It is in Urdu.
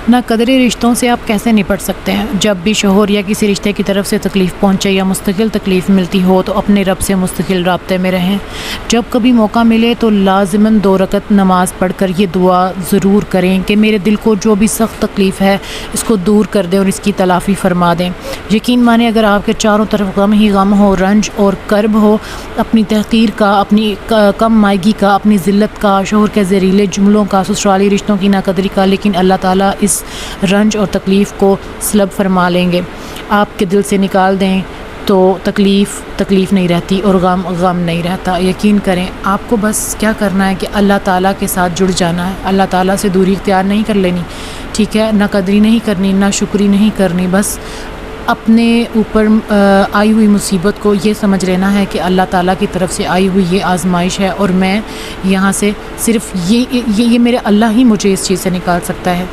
نا قدرے رشتوں سے آپ کیسے نپٹ سکتے ہیں؟ جب بھی شوہر یا کسی رشتے کی طرف سے تکلیف پہنچے یا مستقل تکلیف ملتی ہو تو اپنے رب سے مستقل رابطے میں رہیں۔ جب کبھی موقع ملے تو لازماً 2 رکعت نماز پڑھ کر یہ دعا ضرور کریں کہ میرے دل کو جو بھی سخت تکلیف ہے اس کو دور کر دیں اور اس کی تلافی فرما دیں۔ یقین مانیں اگر آپ کے چاروں طرف غم ہی غم ہو، رنج اور کرب ہو، اپنی تحقیر کا، اپنی کم مائگی کا، اپنی ذلت کا، شوہر کے زہریلے جملوں کا، سسرالی رشتوں کی ناقدری کا، لیکن اللہ تعالیٰ اس رنج اور تکلیف کو سلب فرما لیں گے۔ آپ کے دل سے نکال دیں تو تکلیف نہیں رہتی اور غم نہیں رہتا۔ یقین کریں آپ کو بس کیا کرنا ہے کہ اللہ تعالیٰ کے ساتھ جڑ جانا ہے، اللہ تعالیٰ سے دوری اختیار نہیں کر لینی، ٹھیک ہے؟ نہ قدری نہیں کرنی، نہ شکری نہیں کرنی، بس اپنے اوپر آئی ہوئی مصیبت کو یہ سمجھ لینا ہے کہ اللہ تعالیٰ کی طرف سے آئی ہوئی یہ آزمائش ہے اور میں یہاں سے صرف یہ میرے اللہ ہی مجھے اس چیز سے نکال سکتا ہے۔